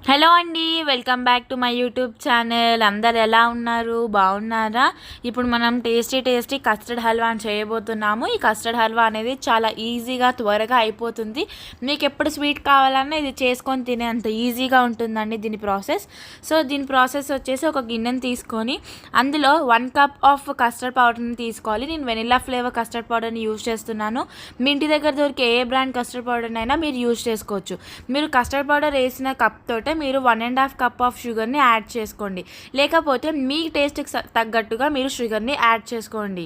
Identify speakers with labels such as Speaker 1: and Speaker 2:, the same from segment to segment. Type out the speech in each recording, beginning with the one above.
Speaker 1: Hello అండి, welcome back to my YouTube channel. అందరు ఎలా ఉన్నారు? బాగున్నారా? ఇప్పుడు మనం టేస్టీ కస్టర్డ్ హల్వా అని చేయబోతున్నాము. ఈ కస్టర్డ్ హల్వా అనేది చాలా ఈజీగా త్వరగా అయిపోతుంది. మీకు ఎప్పుడు స్వీట్ కావాలన్నా ఇది చేసుకొని తినే అంత ఈజీగా ఉంటుందండి దీని ప్రాసెస్. సో దీని ప్రాసెస్ వచ్చేసి ఒక గిన్నెని తీసుకొని అందులో 1 కప్ ఆఫ్ కస్టర్డ్ పౌడర్ని తీసుకోవాలి. నేను వెనిలా ఫ్లేవర్ కస్టర్డ్ పౌడర్ని యూజ్ చేస్తున్నాను. మీ ఇంటి దగ్గర దొరికే ఏ బ్రాండ్ కస్టర్డ్ పౌడర్ని అయినా మీరు యూజ్ చేసుకోవచ్చు. మీరు కస్టర్డ్ పౌడర్ వేసిన కప్ తోటే మీరు 1.5 కప్ ఆఫ్ షుగర్ని యాడ్ చేసుకోండి. లేకపోతే మీ టేస్ట్కి తగ్గట్టుగా మీరు షుగర్ని యాడ్ చేసుకోండి.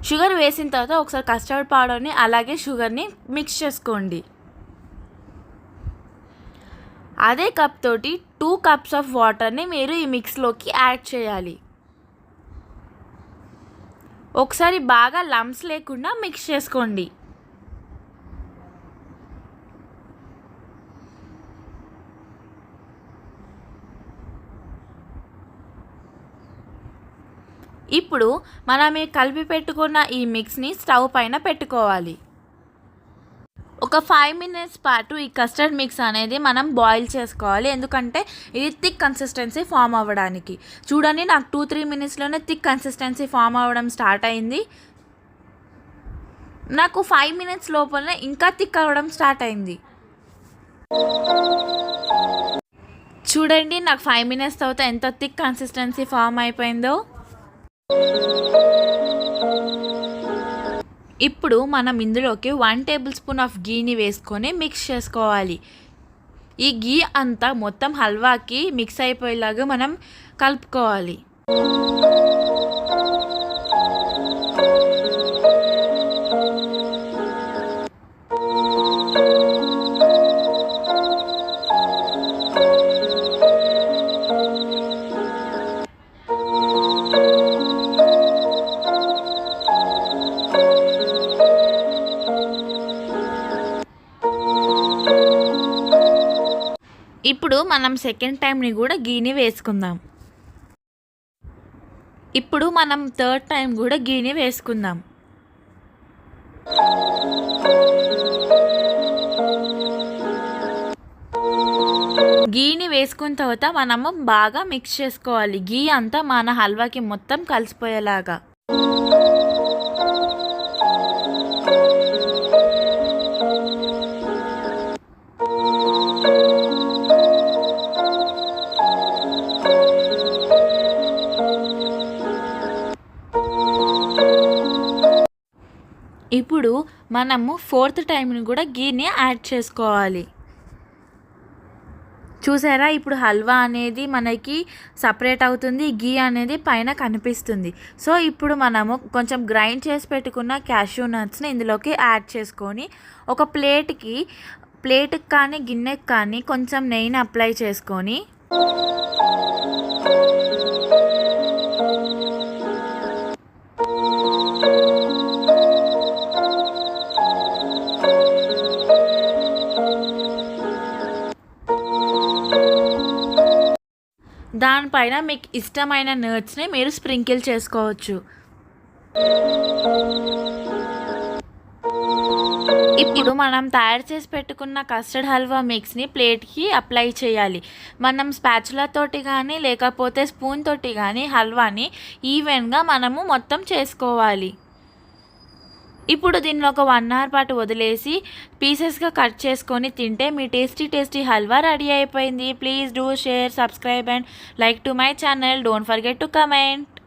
Speaker 1: షుగర్ వేసిన తర్వాత ఒకసారి కస్టర్డ్ పౌడర్ని అలాగే షుగర్ని మిక్స్ చేసుకోండి. అదే కప్ తోటి 2 కప్స్ ఆఫ్ వాటర్ని మీరు ఈ మిక్స్లోకి యాడ్ చేయాలి. ఒకసారి బాగా లంప్స్ లేకుండా మిక్స్ చేసుకోండి. ఇప్పుడు మనం కలిపి పెట్టుకున్న ఈ మిక్స్ని స్టవ్ పైన పెట్టుకోవాలి. ఒక 5 మినిట్స్ పాటు ఈ కస్టర్డ్ మిక్స్ అనేది మనం బాయిల్ చేసుకోవాలి. ఎందుకంటే ఇది థిక్ కన్సిస్టెన్సీ ఫామ్ అవ్వడానికి. చూడండి, నాకు 2-3 మినిట్స్లోనే థిక్ కన్సిస్టెన్సీ ఫామ్ అవ్వడం స్టార్ట్ అయింది. నాకు 5 మినిట్స్ లోపలనే ఇంకా థిక్ అవ్వడం స్టార్ట్ అయింది. చూడండి, నాకు 5 మినిట్స్ తర్వాత ఎంత థిక్ కన్సిస్టెన్సీ ఫామ్ అయిపోయిందో. ఇప్పుడు మనం ఇందులోకి 1 టేబుల్ స్పూన్ ఆఫ్ గీని వేసుకొని మిక్స్ చేసుకోవాలి. ఈ గీ అంతా మొత్తం హల్వాకి మిక్స్ అయిపోయేలాగా మనం కలుపుకోవాలి. ఇప్పుడు మనం సెకండ్ టైంని కూడా గీని వేసుకుందాం. ఇప్పుడు మనం థర్డ్ టైం కూడా గీని వేసుకుందాం. గీని వేసుకున్న తర్వాత మనము బాగా మిక్స్ చేసుకోవాలి. గీ అంతా మన హల్వాకి మొత్తం కలిసిపోయేలాగా. ఇప్పుడు మనము ఫోర్త్ టైంని కూడా గీని యాడ్ చేసుకోవాలి. చూసారా, ఇప్పుడు హల్వా అనేది మనకి సపరేట్ అవుతుంది, గీ అనేది పైన కనిపిస్తుంది. సో ఇప్పుడు మనము కొంచెం గ్రైండ్ చేసి పెట్టుకున్న క్యాష్యూ నట్స్ని ఇందులోకి యాడ్ చేసుకొని ఒక ప్లేట్కి కానీ గిన్నెకి కానీ కొంచెం నెయ్యిని అప్లై చేసుకొని దానిపైన మీకు ఇష్టమైన నట్స్ని మీరు స్ప్రింకిల్ చేసుకోవచ్చు. ఇప్పుడు మనం తయారు చేసి పెట్టుకున్న కస్టర్డ్ హల్వా మిక్స్ని ప్లేట్కి అప్లై చేయాలి. మనం స్పాచులా తోటి కానీ లేకపోతే స్పూన్ తోటి కానీ హల్వాని ఈవెన్గా మనము మొత్తం చేసుకోవాలి. ఇప్పుడు దీన్ని ఒక 1 అవర్ పాటు వదిలేసి పీసెస్గా కట్ చేసుకొని తింటే మీ టేస్టీ హల్వా రెడీ అయిపోయింది. Please do share, subscribe and like to my channel. Don't forget to comment.